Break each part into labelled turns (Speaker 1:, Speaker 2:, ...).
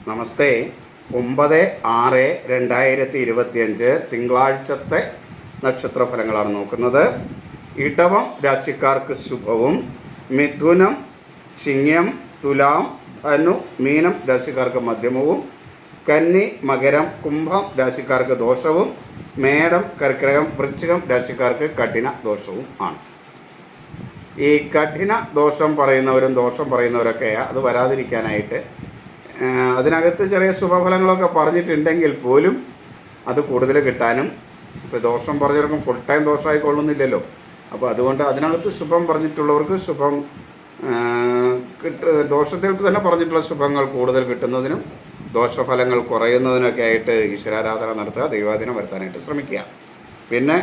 Speaker 1: നമസ്തേ. 9/6/2025 തിങ്കളാഴ്ചത്തെ നക്ഷത്രഫലങ്ങളാണ് നോക്കുന്നത്. ഇടവം രാശിക്കാർക്ക് ശുഭവും, മിഥുനം, ചിങ്ങം, തുലാം, ധനു, മീനം രാശിക്കാർക്ക് മധ്യമവും, കന്നി, മകരം, കുംഭം രാശിക്കാർക്ക് ദോഷവും, മേടം, കർക്കിടകം, വൃശ്ചികം രാശിക്കാർക്ക് കഠിന ദോഷവും ആണ്. ഈ കഠിന ദോഷം പറയുന്നവരൊക്കെ അത് വരാതിരിക്കാനായിട്ട് അതിനകത്ത് ചെറിയ ശുഭഫലങ്ങളൊക്കെ പറഞ്ഞിട്ടുണ്ടെങ്കിൽ പോലും അത് കൂടുതൽ കിട്ടാനും, ഇപ്പോൾ ദോഷം പറഞ്ഞവർക്കും ഫുൾ ടൈം ദോഷമായിക്കൊള്ളുന്നില്ലല്ലോ. അപ്പോൾ അതുകൊണ്ട് അതിനകത്ത് ശുഭം പറഞ്ഞിട്ടുള്ളവർക്ക് ശുഭം ദോഷത്തിൽ തന്നെ പറഞ്ഞിട്ടുള്ള ശുഭങ്ങൾ കൂടുതൽ കിട്ടുന്നതിനും ദോഷഫലങ്ങൾ കുറയുന്നതിനൊക്കെ ആയിട്ട് ഈശ്വരാരാധന നടത്തുക, ദൈവാധീനം വരുത്താനായിട്ട് ശ്രമിക്കുക. പിന്നെ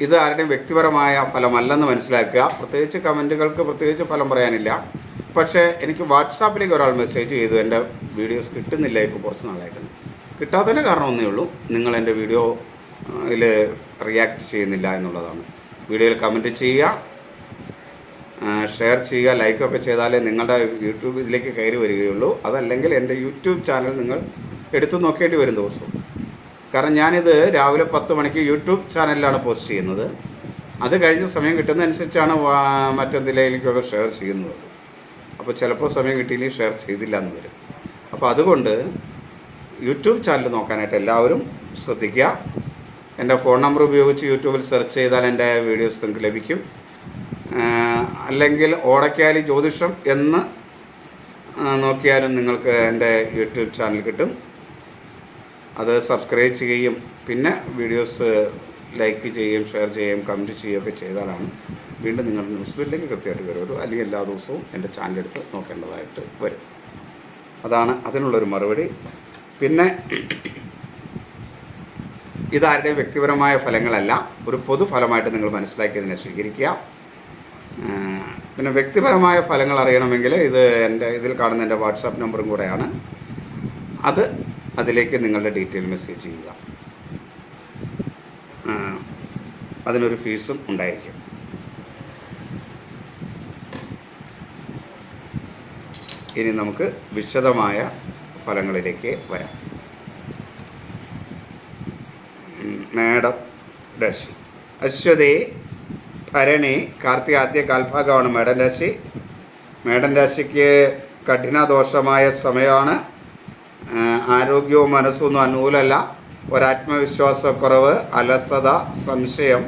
Speaker 1: ഇത് ആരുടെയും വ്യക്തിപരമായ ഫലമല്ലെന്ന് മനസ്സിലാക്കുക. പ്രത്യേകിച്ച് കമൻറ്റുകൾക്ക് പ്രത്യേകിച്ച് ഫലം പറയാനില്ല. പക്ഷേ എനിക്ക് വാട്സാപ്പിലേക്ക് ഒരാൾ മെസ്സേജ് ചെയ്തു, എൻ്റെ വീഡിയോസ് കിട്ടുന്നില്ല ഇപ്പോൾ കുറച്ച് നാളായിട്ട്. കിട്ടാത്തതിൻ്റെ കാരണം ഒന്നേ ഉള്ളൂ, നിങ്ങൾ എൻ്റെ വീഡിയോയിൽ റിയാക്ട് ചെയ്യുന്നില്ല എന്നുള്ളതാണ്. വീഡിയോയിൽ കമൻറ്റ് ചെയ്യുക, ഷെയർ ചെയ്യുക, ലൈക്കൊക്കെ ചെയ്താലേ നിങ്ങളുടെ യൂട്യൂബ് ഇതിലേക്ക് കയറി വരികയുള്ളൂ. അതല്ലെങ്കിൽ എൻ്റെ യൂട്യൂബ് ചാനൽ നിങ്ങൾ എടുത്തു നോക്കേണ്ടി വരും ദിവസവും. കാരണം ഞാനിത് രാവിലെ 10 മണിക്ക് യൂട്യൂബ് ചാനലിലാണ് പോസ്റ്റ് ചെയ്യുന്നത്. അത് കഴിഞ്ഞ സമയം കിട്ടുന്നതനുസരിച്ചാണ് മറ്റെന്തിലേക്കൊക്കെ ഷെയർ ചെയ്യുന്നത്. അപ്പോൾ ചിലപ്പോൾ സമയം കിട്ടിയില്ലെങ്കിൽ ഷെയർ ചെയ്തില്ല എന്ന് വരും. അപ്പോൾ അതുകൊണ്ട് യൂട്യൂബ് ചാനൽ നോക്കാനായിട്ട് എല്ലാവരും ശ്രദ്ധിക്കുക. എൻ്റെ ഫോൺ നമ്പർ ഉപയോഗിച്ച് യൂട്യൂബിൽ സെർച്ച് ചെയ്താൽ എൻ്റെ വീഡിയോസ് നിങ്ങൾക്ക് ലഭിക്കും. അല്ലെങ്കിൽ ഓടക്കാലി ജ്യോതിഷം എന്ന് നോക്കിയാലും നിങ്ങൾക്ക് എൻ്റെ യൂട്യൂബ് ചാനൽ കിട്ടും. അത് സബ്സ്ക്രൈബ് ചെയ്യുകയും പിന്നെ വീഡിയോസ് ലൈക്ക് ചെയ്യുകയും ഷെയർ ചെയ്യുകയും കമൻറ്റ് ചെയ്യുകയൊക്കെ ചെയ്താലാണ് വീണ്ടും നിങ്ങളുടെ ന്യൂസ് ബില്ലിലേക്ക് കൃത്യമായിട്ട് വരുള്ളൂ. അല്ലെങ്കിൽ എല്ലാ ദിവസവും എൻ്റെ ചാനലെടുത്ത് നോക്കേണ്ടതായിട്ട് വരും. അതാണ് അതിനുള്ളൊരു മറുപടി. പിന്നെ ഇതാരുടെയും വ്യക്തിപരമായ ഫലങ്ങളല്ല, ഒരു പൊതുഫലമായിട്ട് നിങ്ങൾ മനസ്സിലാക്കിയതിനെ സ്വീകരിക്കുക. പിന്നെ വ്യക്തിപരമായ ഫലങ്ങൾ അറിയണമെങ്കിൽ ഇതിൽ കാണുന്ന എൻ്റെ വാട്സാപ്പ് നമ്പറും കൂടെയാണ്. അതിലേക്ക് നിങ്ങളുടെ ഡീറ്റെയിൽ മെസ്സേജ് ചെയ്യുക. അതിനൊരു ഫീസും ഉണ്ടായിരിക്കും. ഇനി നമുക്ക് വിശദമായ ഫലങ്ങളിലേക്ക് വരാം. മേടം രാശി. അശ്വതി, ഭരണി, കാർത്തിക ആദ്യ കാൽഭാഗമാണ് മേടൻ രാശി. മേടൻ രാശിക്ക് കഠിനദോഷമായ സമയമാണ്. ആരോഗ്യവും മനസ്സൊന്നും അനുകൂലമല്ല. ഒരാത്മവിശ്വാസക്കുറവ്, അലസത, സംശയം,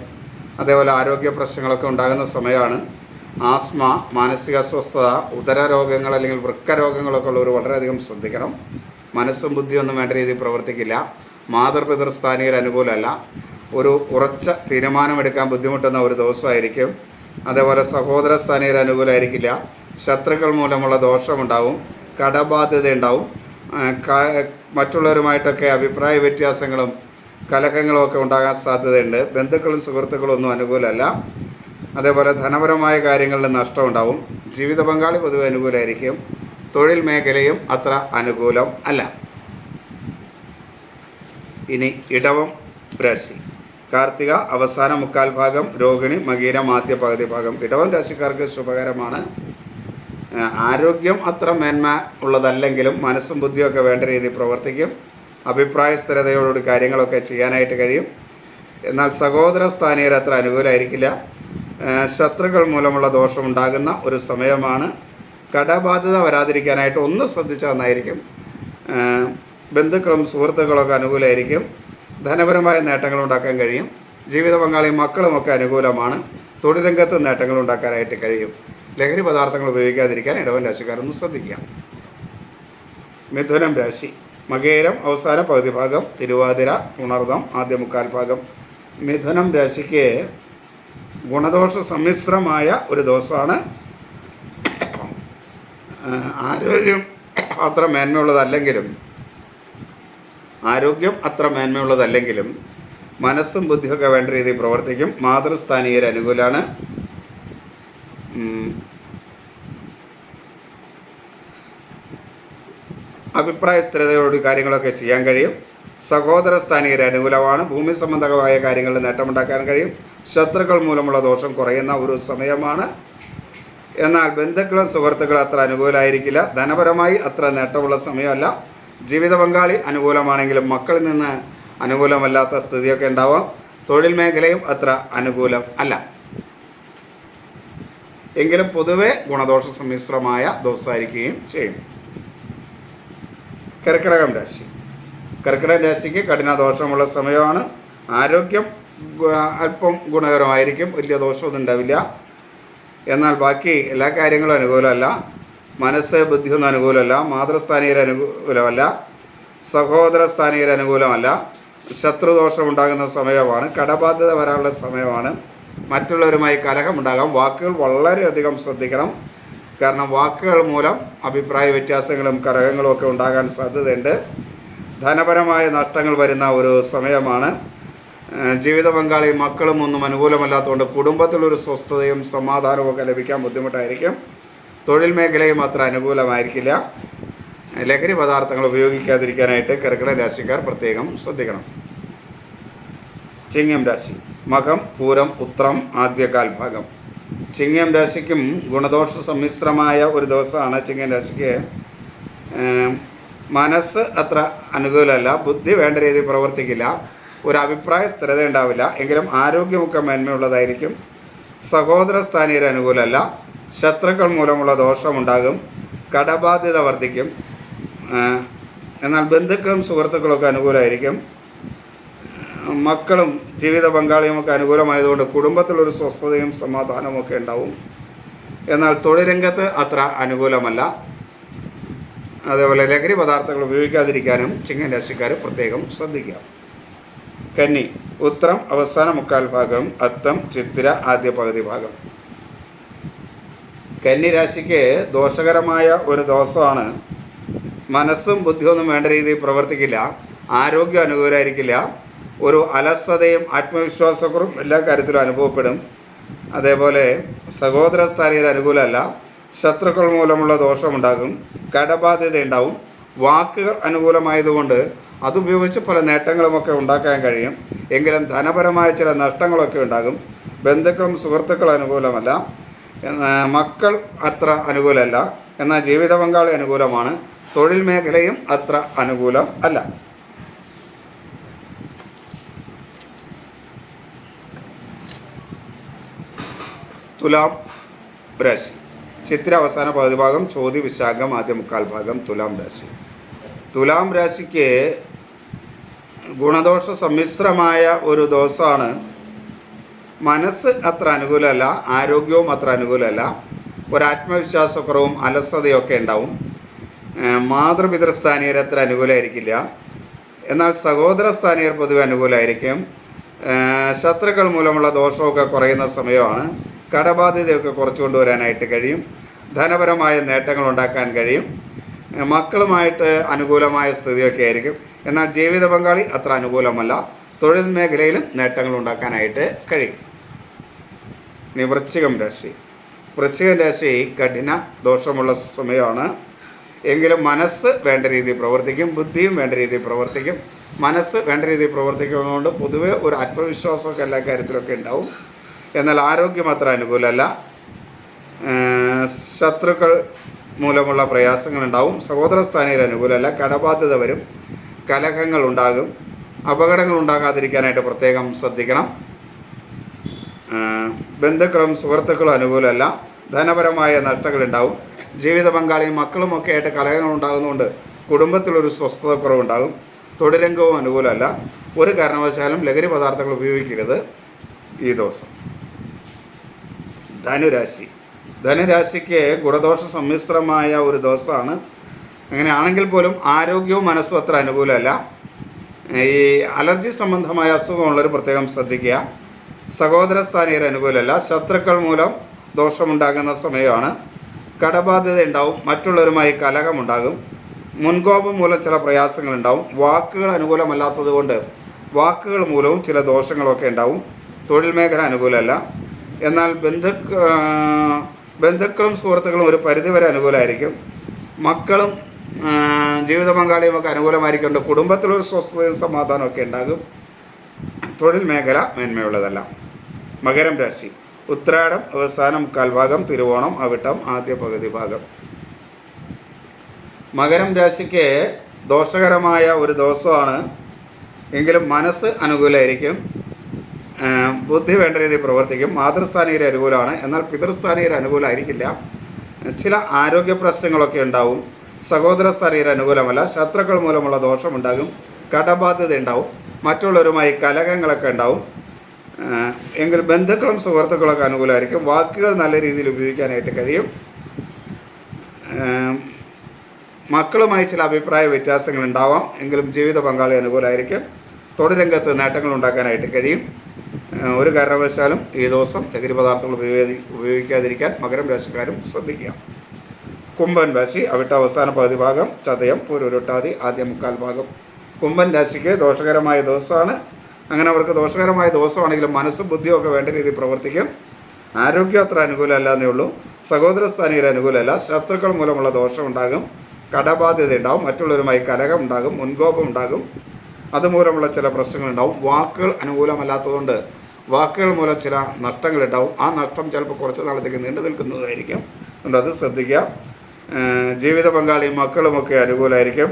Speaker 1: അതേപോലെ ആരോഗ്യ പ്രശ്നങ്ങളൊക്കെ ഉണ്ടാകുന്ന സമയമാണ്. ആസ്മ, മാനസിക അസ്വസ്ഥത, ഉദര രോഗങ്ങൾ അല്ലെങ്കിൽ വൃക്ക രോഗങ്ങളൊക്കെ ഉള്ളവർ വളരെയധികം ശ്രദ്ധിക്കണം. മനസ്സും ബുദ്ധിയൊന്നും വേണ്ട രീതിയിൽ പ്രവർത്തിക്കില്ല. മാതൃപിതൃസ്ഥാനീയർ അനുകൂലമല്ല. ഒരു ഉറച്ച തീരുമാനമെടുക്കാൻ ബുദ്ധിമുട്ടുന്ന ഒരു ദിവസമായിരിക്കും. അതേപോലെ സഹോദര സ്ഥാനീയർ അനുകൂലമായിരിക്കില്ല. ശത്രുക്കൾ മൂലമുള്ള ദോഷമുണ്ടാവും. കടബാധ്യത ഉണ്ടാവും. മറ്റുള്ളവരുമായിട്ടൊക്കെ അഭിപ്രായ വ്യത്യാസങ്ങളും കലഹങ്ങളും ഒക്കെ ഉണ്ടാകാൻ സാധ്യതയുണ്ട്. ബന്ധുക്കളും സുഹൃത്തുക്കളും ഒന്നും അനുകൂലമല്ല. അതേപോലെ ധനപരമായ കാര്യങ്ങളിൽ നഷ്ടമുണ്ടാവും. ജീവിത പങ്കാളി പൊതുവെ അനുകൂലമായിരിക്കും. തൊഴിൽ മേഖലയും അത്ര അനുകൂലം അല്ല. ഇനി ഇടവം രാശി. കാർത്തിക അവസാന മുക്കാൽ ഭാഗം, രോഹിണി, മകീരം ആദ്യ പകുതി ഭാഗം. ഇടവം രാശിക്കാർക്ക് ശുഭകരമാണ്. ആരോഗ്യം അത്ര മേന്മ ഉള്ളതല്ലെങ്കിലും മനസ്സും ബുദ്ധിയൊക്കെ വേണ്ട രീതിയിൽ പ്രവർത്തിക്കും. അഭിപ്രായ സ്ഥിരതയോടുകൂടി കാര്യങ്ങളൊക്കെ ചെയ്യാനായിട്ട് കഴിയും. എന്നാൽ സഹോദര സ്ഥാനീയർ അത്ര അനുകൂലമായിരിക്കില്ല. ശത്രുക്കൾ മൂലമുള്ള ദോഷമുണ്ടാകുന്ന ഒരു സമയമാണ്. കടബാധ്യത വരാതിരിക്കാനായിട്ട് ഒന്ന് ശ്രദ്ധിച്ചാൽ നന്നായിരിക്കും. ബന്ധുക്കളും സുഹൃത്തുക്കളൊക്കെ അനുകൂലമായിരിക്കും. ധനപരമായ നേട്ടങ്ങൾ ഉണ്ടാക്കാൻ കഴിയും. ജീവിത പങ്കാളിയും മക്കളുമൊക്കെ അനുകൂലമാണ്. തൊഴിൽ രംഗത്ത് നേട്ടങ്ങൾ ഉണ്ടാക്കാനായിട്ട് കഴിയും. ലഹരി പദാർത്ഥങ്ങൾ ഉപയോഗിക്കാതിരിക്കാൻ ഇടവൻ രാശിക്കാരൊന്ന് ശ്രദ്ധിക്കുക. മിഥുനം രാശി. മകേരം അവസാന പകുതി ഭാഗം, തിരുവാതിര, പുണർദം ആദ്യ മുക്കാൽ ഭാഗം. മിഥുനം രാശിക്ക് ഗുണദോഷ സമ്മിശ്രമായ ഒരു ദിവസമാണ്. ആരോഗ്യം അത്ര മേന്മയുള്ളതല്ലെങ്കിലും മനസ്സും ബുദ്ധിയൊക്കെ വേണ്ട രീതിയിൽ പ്രവർത്തിക്കും. മാതൃസ്ഥാനീയർ അനുകൂലമാണ്. അഭിപ്രായ സ്ഥിരതയോട് കാര്യങ്ങളൊക്കെ ചെയ്യാൻ കഴിയും. സഹോദര സ്ഥാനീയർ അനുകൂലമാണ്. ഭൂമി സംബന്ധമായ കാര്യങ്ങളിൽ നേട്ടമുണ്ടാക്കാൻ കഴിയും. ശത്രുക്കൾ മൂലമുള്ള ദോഷം കുറയുന്ന ഒരു സമയമാണ്. എന്നാൽ ബന്ധുക്കളും സുഹൃത്തുക്കളും അത്ര അനുകൂലമായിരിക്കില്ല. ധനപരമായി അത്ര നേട്ടമുള്ള സമയമല്ല. ജീവിത പങ്കാളി അനുകൂലമാണെങ്കിലും മക്കളിൽ നിന്ന് അനുകൂലമല്ലാത്ത സ്ഥിതിയൊക്കെ ഉണ്ടാവാം. തൊഴിൽ മേഖലയും അത്ര അനുകൂലം അല്ല. എങ്കിലും പൊതുവെ ഗുണദോഷ സമ്മിശ്രമായ ദിവസമായിരിക്കുകയും ചെയ്യും. കർക്കിടകം രാശി. കർക്കിടക രാശിക്ക് കഠിനദോഷമുള്ള സമയമാണ്. ആരോഗ്യം അല്പം ഗുണകരമായിരിക്കും, വലിയ ദോഷമൊന്നും ഉണ്ടാവില്ല. എന്നാൽ ബാക്കി എല്ലാ കാര്യങ്ങളും അനുകൂലമല്ല. മനസ്സ് ബുദ്ധിയൊന്നും അനുകൂലമല്ല. മാതൃസ്ഥാനീയർ അനുകൂലമല്ല. സഹോദര സ്ഥാനീയർ അനുകൂലമല്ല. ശത്രുദോഷമുണ്ടാകുന്ന സമയമാണ്. കടബാധ്യത വരാനുള്ള സമയമാണ്. മറ്റുള്ളവരുമായി കലഹമുണ്ടാകാം. വാക്കുകൾ വളരെയധികം ശ്രദ്ധിക്കണം. കാരണം വാക്കുകൾ മൂലം അഭിപ്രായ വ്യത്യാസങ്ങളും കലഹങ്ങളും ഒക്കെ ഉണ്ടാകാൻ സാധ്യതയുണ്ട്. ധനപരമായ നഷ്ടങ്ങൾ വരുന്ന ഒരു സമയമാണ്. ജീവിത പങ്കാളി മക്കളും ഒന്നും അനുകൂലമല്ലാത്തതുകൊണ്ട് കുടുംബത്തിലൊരു സ്വസ്ഥതയും സമാധാനവും ഒക്കെ ലഭിക്കാൻ ബുദ്ധിമുട്ടായിരിക്കും. തൊഴിൽ മേഖലയും അത്ര അനുകൂലമായിരിക്കില്ല. ലഹരി പദാർത്ഥങ്ങൾ ഉപയോഗിക്കാതിരിക്കാനായിട്ട് കർക്കിടക രാശിക്കാർ പ്രത്യേകം ശ്രദ്ധിക്കണം. ചിങ്ങം രാശി. മകം, പൂരം, ഉത്രം, ആദ്യകാൽ ഭാഗം. ചിങ്ങം രാശിക്കും ഗുണദോഷ സമ്മിശ്രമായ ഒരു ദിവസമാണ്. ചിങ്ങം രാശിക്ക് മനസ്സ് അത്ര അനുകൂലമല്ല. ബുദ്ധി വേണ്ട രീതിയിൽ പ്രവർത്തിക്കില്ല. ഒരു അഭിപ്രായ സ്ഥിരത ഉണ്ടാവില്ല. എങ്കിലും ആരോഗ്യമൊക്കെ മേന്മയുള്ളതായിരിക്കും. സഹോദര സ്ഥാനീയർ അനുകൂലമല്ല. ശത്രുക്കൾ മൂലമുള്ള ദോഷമുണ്ടാകും. കടബാധ്യത വർദ്ധിക്കും. എന്നാൽ ബന്ധുക്കളും സുഹൃത്തുക്കളൊക്കെ അനുകൂലമായിരിക്കും. മക്കളും ജീവിത പങ്കാളിയുമൊക്കെ അനുകൂലമായതുകൊണ്ട് കുടുംബത്തിലൊരു സ്വസ്ഥതയും സമാധാനവും ഒക്കെ ഉണ്ടാവും. എന്നാൽ തൊഴിൽ രംഗത്ത് അത്ര അനുകൂലമല്ല. അതേപോലെ ലഹരി പദാർത്ഥങ്ങൾ ഉപയോഗിക്കാതിരിക്കാനും ചിങ്ങൻ രാശിക്കാർ പ്രത്യേകം ശ്രദ്ധിക്കുക. കന്നി. ഉത്രം അവസാന മുക്കാൽ ഭാഗം, അത്തം ചിത്തിര ആദ്യ പകുതി ഭാഗം. കന്നി രാശിക്ക് ദോഷകരമായ ഒരു ദിവസമാണ്. മനസ്സും ബുദ്ധിയൊന്നും വേണ്ട രീതിയിൽ പ്രവർത്തിക്കില്ല. ആരോഗ്യം അനുകൂലമായിരിക്കില്ല. ഒരു അലസതയും ആത്മവിശ്വാസക്കുറവും എല്ലാ കാര്യത്തിലും അനുഭവപ്പെടും. അതേപോലെ സഹോദര സ്ഥാനീയർ അനുകൂലമല്ല. ശത്രുക്കൾ മൂലമുള്ള ദോഷമുണ്ടാകും. കടബാധ്യത ഉണ്ടാവും. വാക്കുകൾ അനുകൂലമായതുകൊണ്ട് അതുപയോഗിച്ച് പല നേട്ടങ്ങളുമൊക്കെ ഉണ്ടാക്കാൻ കഴിയും. എങ്കിലും ധനപരമായ ചില നഷ്ടങ്ങളൊക്കെ ഉണ്ടാകും. ബന്ധുക്കളും സുഹൃത്തുക്കളും അനുകൂലമല്ല. മക്കൾ അത്ര അനുകൂലമല്ല. എന്നാൽ ജീവിത പങ്കാളി അനുകൂലമാണ്. തൊഴിൽ മേഖലയും അത്ര അനുകൂലം അല്ല. തുലാം രാശി. ചിത്തിര അവസാന പകുതി ഭാഗം, ചോതി വിശാഖം ആദ്യ മുക്കാൽ ഭാഗം തുലാം രാശി. തുലാം രാശിക്ക് ഗുണദോഷ സമ്മിശ്രമായ ഒരു ദിവസമാണ്. മനസ്സ് അത്ര അനുകൂലമല്ല. ആരോഗ്യവും അത്ര അനുകൂലമല്ല. ഒരാത്മവിശ്വാസക്കുറവും അലസതയൊക്കെ ഉണ്ടാവും. മാതൃപിതൃസ്ഥാനീയർ അത്ര അനുകൂലമായിരിക്കില്ല. എന്നാൽ സഹോദര സ്ഥാനീയർ പൊതുവെ അനുകൂലമായിരിക്കും. ശത്രുക്കൾ മൂലമുള്ള ദോഷമൊക്കെ കുറയുന്ന സമയമാണ്. കടബാധ്യതയൊക്കെ കുറച്ചു കൊണ്ടുവരാനായിട്ട് കഴിയും. ധനപരമായ നേട്ടങ്ങൾ ഉണ്ടാക്കാൻ കഴിയും. മക്കളുമായിട്ട് അനുകൂലമായ സ്ഥിതിയൊക്കെ ആയിരിക്കും. എന്നാൽ ജീവിത പങ്കാളി അത്ര അനുകൂലമല്ല. തൊഴിൽ മേഖലയിലും നേട്ടങ്ങൾ ഉണ്ടാക്കാനായിട്ട് കഴിയും. ഇനി വൃശ്ചികം രാശി. വൃശ്ചികം രാശി കഠിന ദോഷമുള്ള സമയമാണ്. എങ്കിലും മനസ്സ് വേണ്ട രീതിയിൽ പ്രവർത്തിക്കും. ബുദ്ധിയും വേണ്ട രീതിയിൽ പ്രവർത്തിക്കും. മനസ്സ് വേണ്ട രീതിയിൽ പ്രവർത്തിക്കുന്നതുകൊണ്ട് പൊതുവെ ഒരു ആത്മവിശ്വാസമൊക്കെ എല്ലാ കാര്യത്തിലൊക്കെ ഉണ്ടാവും. എന്നാൽ ആരോഗ്യം അത്ര അനുകൂലമല്ല. ശത്രുക്കൾ മൂലമുള്ള പ്രയാസങ്ങളുണ്ടാവും. സഹോദര സ്ഥാനീയർ അനുകൂലമല്ല. കടബാധ്യത വരും. കലഹങ്ങൾ ഉണ്ടാകും. അപകടങ്ങൾ ഉണ്ടാകാതിരിക്കാനായിട്ട് പ്രത്യേകം ശ്രദ്ധിക്കണം. ബന്ധുക്കളും സുഹൃത്തുക്കളും അനുകൂലമല്ല. ധനപരമായ നഷ്ടങ്ങളുണ്ടാവും. ജീവിത പങ്കാളിയും മക്കളുമൊക്കെ ആയിട്ട് കലഹങ്ങൾ ഉണ്ടാകുന്നതുകൊണ്ട് കുടുംബത്തിലൊരു സ്വസ്ഥതക്കുറവുണ്ടാകും. തൊഴിൽ രംഗവും അനുകൂലമല്ല. ഒരു കാരണവശാലും ലഹരി പദാർത്ഥങ്ങൾ ഉപയോഗിക്കരുത് ഈ ദിവസം. ധനുരാശി. ധനുരാശിക്ക് ഗുണദോഷ സമ്മിശ്രമായ ഒരു ദിവസമാണ്. അങ്ങനെയാണെങ്കിൽ പോലും ആരോഗ്യവും മനസ്സും അത്ര അനുകൂലമല്ല. ഈ അലർജി സംബന്ധമായ അസുഖമുള്ളവർ പ്രത്യേകം ശ്രദ്ധിക്കുക. സഹോദര സ്ഥാനീയർ അനുകൂലമല്ല. ശത്രുക്കൾ മൂലം ദോഷമുണ്ടാകുന്ന സമയമാണ്. കടബാധ്യത ഉണ്ടാവും. മറ്റുള്ളവരുമായി കലഹമുണ്ടാകും. മുൻകോപം മൂലം ചില പ്രയാസങ്ങളുണ്ടാവും. വാക്കുകൾ അനുകൂലമല്ലാത്തത് കൊണ്ട് വാക്കുകൾ മൂലവും ചില ദോഷങ്ങളൊക്കെ ഉണ്ടാവും. തൊഴിൽ മേഖല അനുകൂലമല്ല. എന്നാൽ ബന്ധുക്കളും സുഹൃത്തുക്കളും ഒരു പരിധിവരെ അനുകൂലമായിരിക്കും. മക്കളും ജീവിത പങ്കാളിയും ഒക്കെ അനുകൂലമായിരിക്കുന്നുണ്ട്. കുടുംബത്തിലൊരു സ്വസ്ഥതയും സമാധാനമൊക്കെ ഉണ്ടാകും. തൊഴിൽ മേഖല മേന്മയുള്ളതല്ല. മകരം രാശി. ഉത്രാടം അവസാനം കാൽഭാഗം, തിരുവോണം അവിട്ടം ആദ്യ പകുതി ഭാഗം. മകരം രാശിക്ക് ദോഷകരമായ ഒരു ദിവസമാണ്. എങ്കിലും മനസ്സ് അനുകൂലമായിരിക്കും. ബുദ്ധി വേണ്ട രീതിയിൽ പ്രവർത്തിക്കും. മാതൃസ്ഥാനീയർ അനുകൂലമാണ്, എന്നാൽ പിതൃസ്ഥാനീയർ അനുകൂലമായിരിക്കില്ല. ചില ആരോഗ്യ പ്രശ്നങ്ങളൊക്കെ ഉണ്ടാവും. സഹോദര സ്ഥാനീയർ അനുകൂലമല്ല. ശത്രുക്കൾ മൂലമുള്ള ദോഷമുണ്ടാകും. കടബാധ്യത ഉണ്ടാവും. മറ്റുള്ളവരുമായി കലഹങ്ങളൊക്കെ ഉണ്ടാവും. എങ്കിൽ ബന്ധുക്കളും സുഹൃത്തുക്കളൊക്കെ അനുകൂലമായിരിക്കും. വാക്കുകൾ നല്ല രീതിയിൽ ഉപയോഗിക്കാനായിട്ട് കഴിയും. മക്കളുമായി ചില അഭിപ്രായ വ്യത്യാസങ്ങൾ ഉണ്ടാവാം. എങ്കിലും ജീവിത പങ്കാളി അനുകൂലമായിരിക്കും. തൊഴിൽ രംഗത്ത് നേട്ടങ്ങൾ ഉണ്ടാക്കാനായിട്ട് കഴിയും. ഒരു കാരണവശാലും ഈ ദിവസം ലഹരി പദാർത്ഥങ്ങൾ ഉപയോഗിക്കാതിരിക്കാൻ മകരം രാശിക്കാരും ശ്രദ്ധിക്കുക. കുംഭൻ രാശി അവിട്ട അവസാന പകുതി ഭാഗം, ചതയം പൂരുരുട്ടാതി ആദ്യ മുക്കാൽ ഭാഗം. കുംഭൻ രാശിക്ക് ദോഷകരമായ ദിവസമാണ്. അങ്ങനെ അവർക്ക് ദോഷകരമായ ദിവസമാണെങ്കിലും മനസ്സും ബുദ്ധിയും ഒക്കെ വേണ്ട രീതിയിൽ പ്രവർത്തിക്കും. ആരോഗ്യം അത്ര അനുകൂലമല്ല എന്നേ ഉള്ളൂ. സഹോദര സ്ഥാനീയർ അനുകൂലമല്ല. ശത്രുക്കൾ മൂലമുള്ള ദോഷം ഉണ്ടാകും. കടബാധ്യത ഉണ്ടാകും. മറ്റുള്ളവരുമായി കലഹം ഉണ്ടാകും. മുൻകോപം ഉണ്ടാകും. അതുമൂലമുള്ള ചില പ്രശ്നങ്ങളുണ്ടാവും. വാക്കുകൾ അനുകൂലമല്ലാത്തതുകൊണ്ട് വാക്കുകൾ മൂലം ചില നഷ്ടങ്ങളുണ്ടാവും. ആ നഷ്ടം ചിലപ്പോൾ കുറച്ച് നാളത്തേക്ക് നീണ്ടു നിൽക്കുന്നതായിരിക്കും. അതുകൊണ്ട് അത് ശ്രദ്ധിക്കുക. ജീവിത പങ്കാളിയും മക്കളുമൊക്കെ അനുകൂലമായിരിക്കും.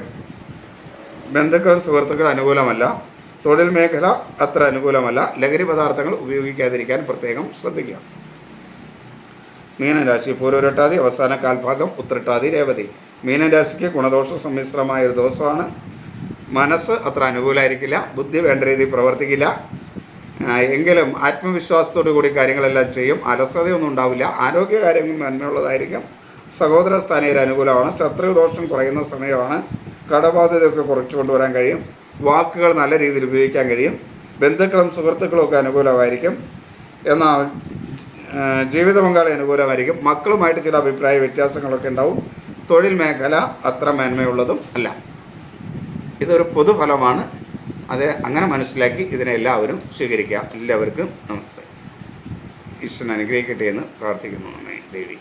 Speaker 1: ബന്ധുക്കളും സുഹൃത്തുക്കളും അനുകൂലമല്ല. തൊഴിൽ മേഖല അത്ര അനുകൂലമല്ല. ലഹരി പദാർത്ഥങ്ങൾ ഉപയോഗിക്കാതിരിക്കാൻ പ്രത്യേകം ശ്രദ്ധിക്കുക. മീനരാശി പൂരുരുട്ടാതി അവസാന കാൽഭാഗം, ഉത്രട്ടാതി രേവതി. മീനരാശിക്ക് ഗുണദോഷ സമ്മിശ്രമായ ഒരു ദിവസമാണ്. മനസ്സ് അത്ര അനുകൂലമായിരിക്കില്ല. ബുദ്ധി വേണ്ട രീതിയിൽ പ്രവർത്തിക്കില്ല. എങ്കിലും ആത്മവിശ്വാസത്തോടു കൂടി കാര്യങ്ങളെല്ലാം ചെയ്യും. അലസതയൊന്നും ഉണ്ടാവില്ല. ആരോഗ്യകാര്യങ്ങൾ നന്മയുള്ളതായിരിക്കും. സഹോദര സ്ഥാനീയർ അനുകൂലമാണ്. ശത്രുദോഷം കുറയുന്ന സമയമാണ്. കടബാധ്യതയൊക്കെ കുറച്ചു കൊണ്ടുവരാൻ കഴിയും. വാക്കുകൾ നല്ല രീതിയിൽ ഉപയോഗിക്കാൻ കഴിയും. ബന്ധുക്കളും സുഹൃത്തുക്കളും ഒക്കെ അനുകൂലമായിരിക്കും. എന്നാൽ ജീവിത പങ്കാളി അനുകൂലമായിരിക്കും. മക്കളുമായിട്ട് ചില അഭിപ്രായ വ്യത്യാസങ്ങളൊക്കെ ഉണ്ടാവും. തൊഴിൽ മേഖല അത്ര മേന്മയുള്ളതും അല്ല. ഇതൊരു പൊതുഫലമാണ്. അത് അങ്ങനെ മനസ്സിലാക്കി ഇതിനെ എല്ലാവരും സ്വീകരിക്കുക. എല്ലാവർക്കും നമസ്തേ. ഈശ്വരൻ അനുഗ്രഹിക്കട്ടെ എന്ന് പ്രാർത്ഥിക്കുന്നു. ദേവി.